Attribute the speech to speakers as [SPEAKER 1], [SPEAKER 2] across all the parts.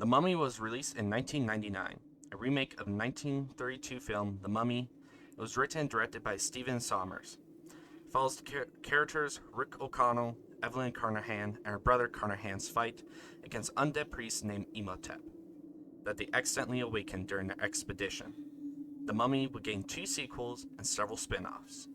[SPEAKER 1] The Mummy was released in 1999, a remake of 1932 film The Mummy. It was written and directed by Stephen Sommers. It follows the characters Rick O'Connell, Evelyn Carnahan, and her brother Carnahan's fight against undead priests named Imhotep that they accidentally awakened during their expedition. The Mummy would gain two sequels and several spin-offs.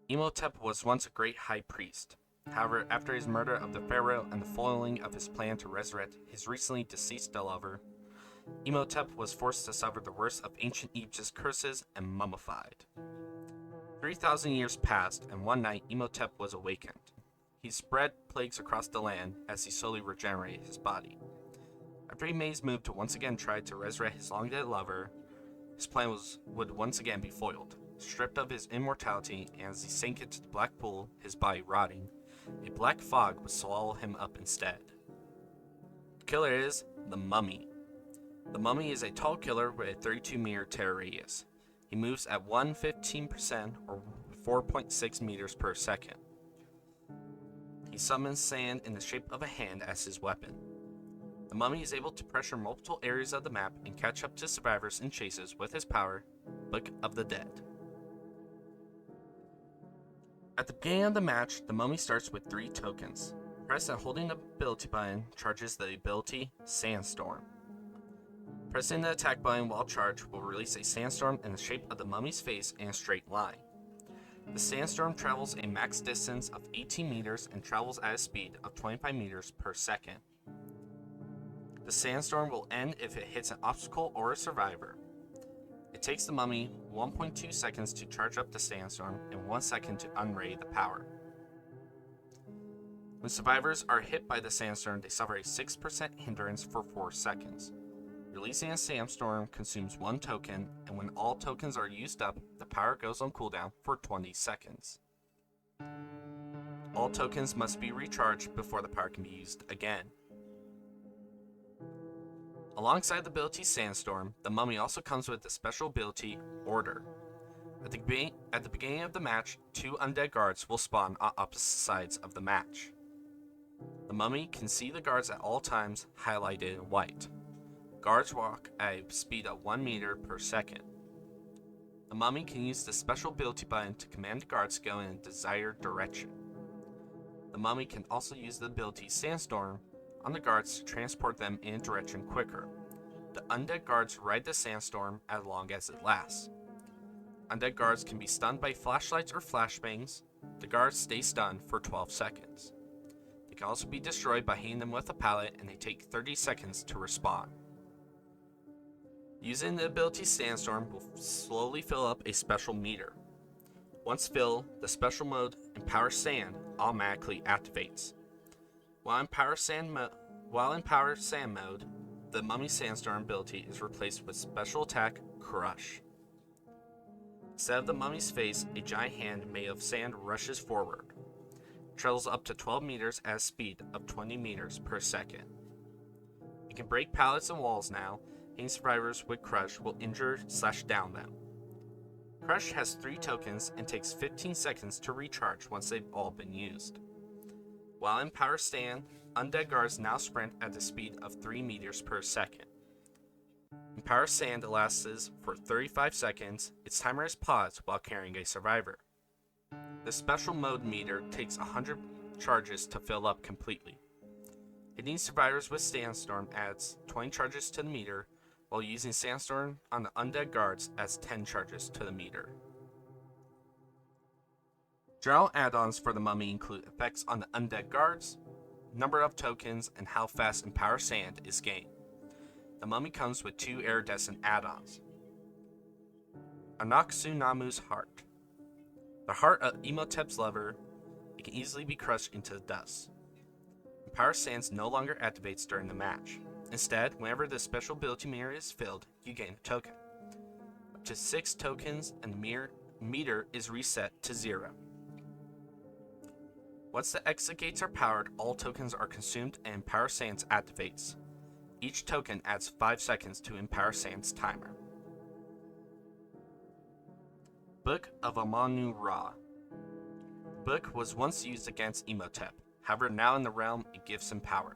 [SPEAKER 1] Imhotep was once a great high priest. However, after his murder of the pharaoh and the foiling of his plan to resurrect his recently deceased lover, Imhotep was forced to suffer the worst of ancient Egypt's curses and mummified. 3,000 years passed, and one night Imhotep was awakened. He spread plagues across the land as he slowly regenerated his body. After he made his move to once again try to resurrect his long-dead lover, his plan would once again be foiled. Stripped of his immortality, and as he sank into the black pool, his body rotting, a black fog would swallow him up instead. The killer is the Mummy. The Mummy is a tall killer with a 32-meter terror radius. He moves at 115% or 4.6 meters per second. He summons sand in the shape of a hand as his weapon. The Mummy is able to pressure multiple areas of the map and catch up to survivors in chases with his power, Book of the Dead. At the beginning of the match, the Mummy starts with 3 tokens. Press and holding the ability button charges the ability Sandstorm. Pressing the attack button while charged will release a sandstorm in the shape of the Mummy's face in a straight line. The sandstorm travels a max distance of 18 meters and travels at a speed of 25 meters per second. The sandstorm will end if it hits an obstacle or a survivor. It takes the Mummy 1.2 seconds to charge up the sandstorm and 1 second to unray the power. When survivors are hit by the sandstorm, they suffer a 6% hindrance for 4 seconds. Releasing a sandstorm consumes 1 token, and when all tokens are used up, the power goes on cooldown for 20 seconds. All tokens must be recharged before the power can be used again. Alongside the ability Sandstorm, the Mummy also comes with the special ability Order. At the beginning of the match, 2 undead guards will spawn on opposite sides of the match. The Mummy can see the guards at all times, highlighted in white. Guards walk at a speed of 1 meter per second. The Mummy can use the special ability button to command the guards to go in a desired direction. The Mummy can also use the ability Sandstorm on the guards to transport them in a direction quicker. The undead guards ride the sandstorm as long as it lasts. Undead guards can be stunned by flashlights or flashbangs. The guards stay stunned for 12 seconds. They can also be destroyed by hitting them with a pallet, and they take 30 seconds to respawn. Using the ability Sandstorm will slowly fill up a special meter. Once filled, the special mode Empower Sand automatically activates. While in Power Sand mode, the Mummy Sandstorm ability is replaced with special attack Crush. Instead of the Mummy's face, a giant hand made of sand rushes forward. It travels up to 12 meters at a speed of 20 meters per second. It can break pallets and walls now. Hitting survivors with Crush will injure/down them. Crush has 3 tokens and takes 15 seconds to recharge once they've all been used. While in Power Stand, undead guards now sprint at the speed of 3 meters per second. In Power Sand, it lasts for 35 seconds. Its timer is paused while carrying a survivor. The special mode meter takes 100 charges to fill up completely. Hitting survivors with Sandstorm adds 20 charges to the meter, while using Sandstorm on the undead guards adds 10 charges to the meter. General add-ons for the Mummy include effects on the undead guards, number of tokens, and how fast Empower Sand is gained. The Mummy comes with 2 iridescent add-ons. Anaxunamu's Heart. The heart of Imhotep's lover, it can easily be crushed into the dust. Empower Sands no longer activates during the match. Instead, whenever the special ability mirror is filled, you gain a token. Up to 6 tokens, and the meter is reset to 0. Once the exit gates are powered, all tokens are consumed and Empower Sands activates. Each token adds 5 seconds to Empower Sands timer. Book of Amanu-Ra. The book was once used against Imhotep. However, now in the realm, it gives him power.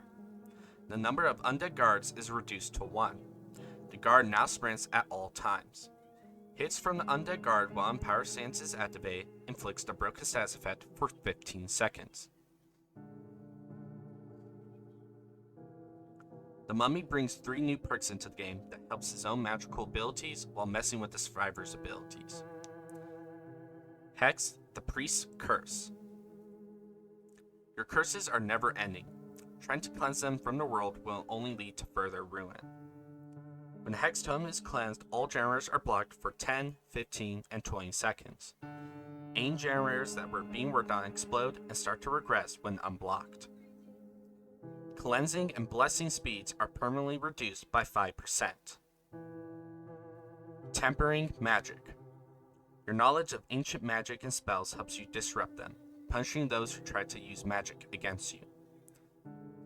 [SPEAKER 1] The number of undead guards is reduced to 1. The guard now sprints at all times. Hits from the undead guard while Empower Sands is activated inflicts the broken status effect for 15 seconds. The Mummy brings 3 new perks into the game that helps his own magical abilities while messing with the survivor's abilities. Hex, the Priest's Curse. Your curses are never ending. Trying to cleanse them from the world will only lead to further ruin. When the Hex Totem is cleansed, all generators are blocked for 10, 15, and 20 seconds. Any generators that were being worked on explode and start to regress when unblocked. Cleansing and blessing speeds are permanently reduced by 5%. Tempering Magic. Your knowledge of ancient magic and spells helps you disrupt them, punishing those who try to use magic against you.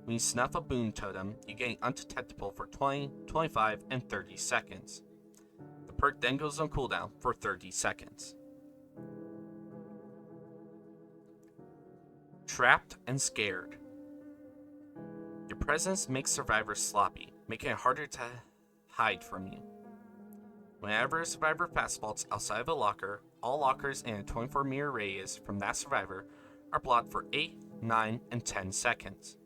[SPEAKER 1] When you snuff a boon totem, you gain undetectable for 20, 25, and 30 seconds. The perk then goes on cooldown for 30 seconds. Trapped and Scared. Your presence makes survivors sloppy, making it harder to hide from you. Whenever a survivor fast vaults outside of a locker, all lockers in a 24-meter radius from that survivor are blocked for 8, 9, and 10 seconds.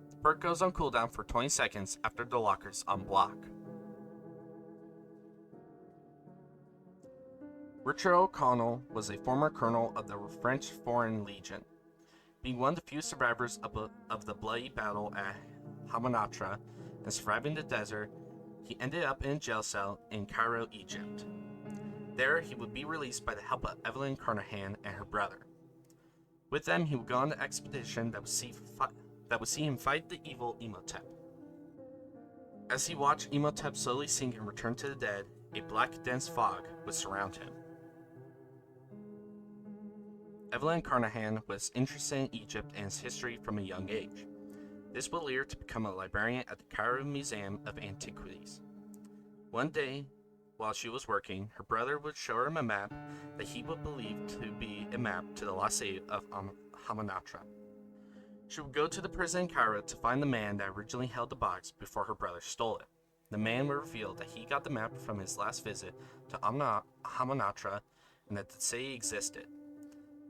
[SPEAKER 1] The perk goes on cooldown for 20 seconds after the lockers unblock. Richard O'Connell was a former colonel of the French Foreign Legion. Being one of the few survivors of the bloody battle at Hamanatra and surviving the desert, he ended up in a jail cell in Cairo, Egypt. There, he would be released by the help of Evelyn Carnahan and her brother. With them, he would go on an expedition that would see him fight the evil Imhotep. As he watched Imhotep slowly sink and return to the dead, a black, dense fog would surround him. Evelyn Carnahan was interested in Egypt and its history from a young age. This would lead her to become a librarian at the Cairo Museum of Antiquities. One day, while she was working, her brother would show her a map that he would believe to be a map to the lost city of Hamanatra. She would go to the prison in Cairo to find the man that originally held the box before her brother stole it. The man would reveal that he got the map from his last visit to Hamanatra and that the city existed.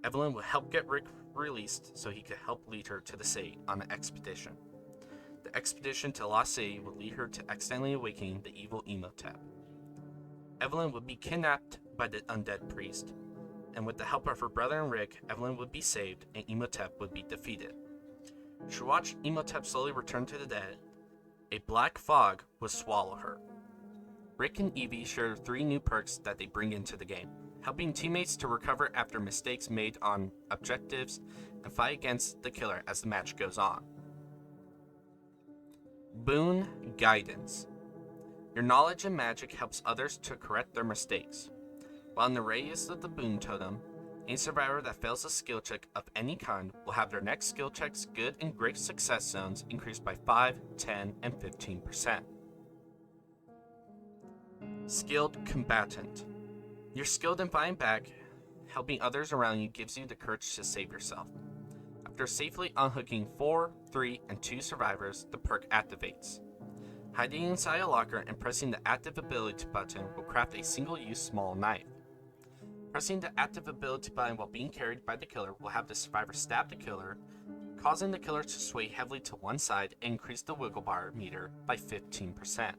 [SPEAKER 1] Evelyn would help get Rick released so he could help lead her to the city on an expedition. The expedition to Lost City would lead her to accidentally awakening the evil Imhotep. Evelyn would be kidnapped by the undead priest, and with the help of her brother and Rick, Evelyn would be saved and Imhotep would be defeated. She watched Imhotep slowly return to the dead. A black fog would swallow her. Rick and Evie share 3 new perks that they bring into the game, helping teammates to recover after mistakes made on objectives and fight against the killer as the match goes on. Boon Guidance. Your knowledge in magic helps others to correct their mistakes. While in the radius of the boon totem, any survivor that fails a skill check of any kind will have their next skill check's good and great success zones increased by 5, 10, and 15%. Skilled Combatant. You're skilled in fighting back. Helping others around you gives you the courage to save yourself. After safely unhooking 4, 3, and 2 survivors, the perk activates. Hiding inside a locker and pressing the active ability button will craft a single-use small knife. Pressing the active ability button while being carried by the killer will have the survivor stab the killer, causing the killer to sway heavily to one side and increase the wiggle bar meter by 15%.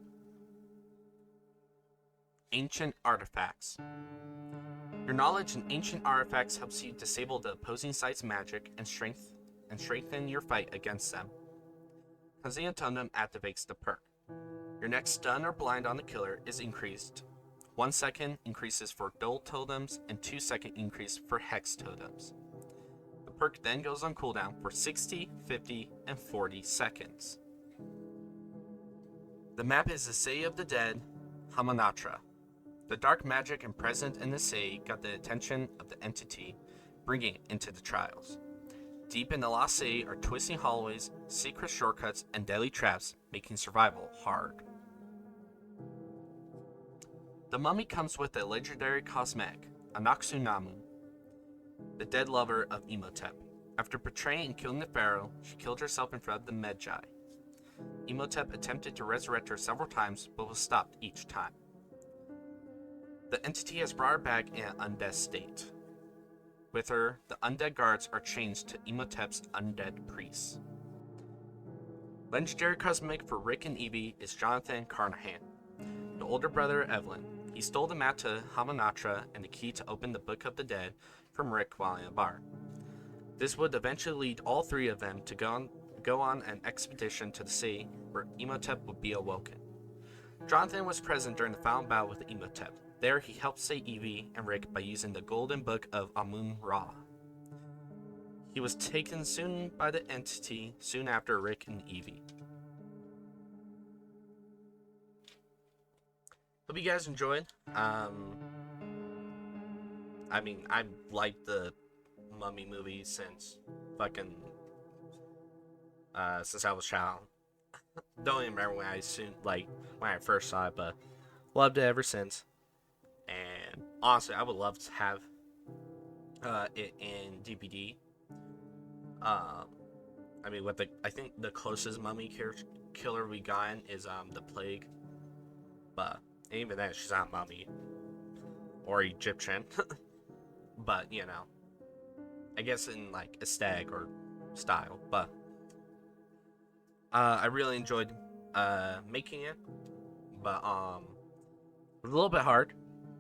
[SPEAKER 1] Ancient Artifacts. Your knowledge in ancient artifacts helps you disable the opposing side's magic and strengthen your fight against them. Cleansing a Totem activates the perk. Your next stun or blind on the killer is increased. 1 second increases for dull totems and 2 second increase for hex totems. The perk then goes on cooldown for 60, 50, and 40 seconds. The map is the City of the Dead, Hamanatra. The dark magic and present in the city got the attention of the entity, bringing it into the trials. Deep in the Lost City are twisting hallways, secret shortcuts, and deadly traps, making survival hard. The mummy comes with a legendary cosmetic, Anaxunamu, the dead lover of Imhotep. After betraying and killing the pharaoh, she killed herself in front of the Magi. Imhotep attempted to resurrect her several times, but was stopped each time. The entity has brought her back in an undead state. With her, the undead guards are changed to Imhotep's undead priests. Legendary cosmetic for Rick and Evie is Jonathan Carnahan, the older brother of Evelyn. He stole the map to Hamunaptra and the key to open the Book of the Dead from Rick while in a bar. This would eventually lead all three of them to go on an expedition to the sea, where Imhotep would be awoken. Jonathan was present during the final battle with Imhotep. There, he helped save Evie and Rick by using the Golden Book of Amun-Ra. He was taken soon by the entity soon after Rick and Evie. Hope you guys enjoyed. I've liked the Mummy movies since since I was a child. Don't even remember when I first saw it, but loved it ever since. And honestly, I would love to have it in DBD. I think the closest mummy killer we gotten is the Plague, but even then she's not mummy or Egyptian. But I guess in like aesthetic or style. But I really enjoyed making it, but a little bit hard.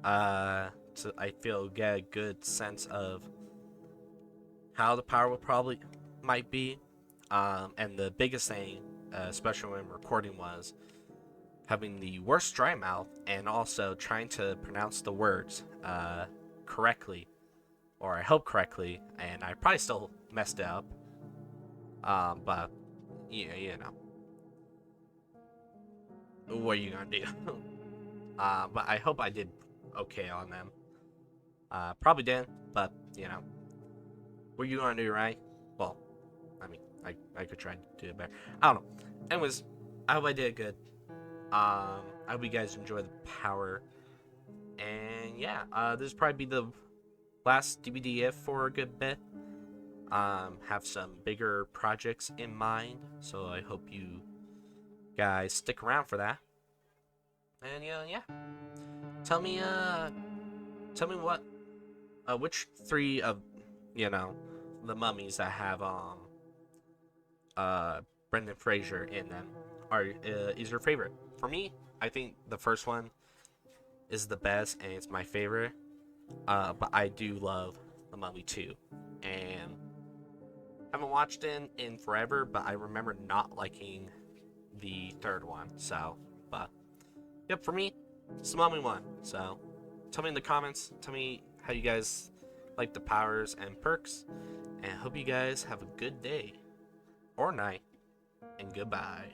[SPEAKER 1] So I feel get a good sense of how the power might be, and the biggest thing, especially when recording, was having the worst dry mouth and also trying to pronounce the words correctly, or I hope correctly, and I probably still messed it up. But what are you gonna do? But I hope I did okay on them. Probably didn't, but what are you gonna do, right? Well, I could try to do it better. I don't know. Anyways, I hope I did good. I hope you guys enjoy the power. And yeah, this will probably be the last DBD IF for a good bit. Have some bigger projects in mind, so I hope you guys stick around for that. And yeah. Tell me what, which three of, the mummies that have, Brendan Fraser in them is your favorite. For me, I think the first one is the best, and it's my favorite. But I do love The Mummy 2, and haven't watched it in forever, but I remember not liking the third one. So, but yep, for me, it's The Mummy 1. So, tell me in the comments. Tell me how you guys like the powers and perks, and hope you guys have a good day or night, and goodbye.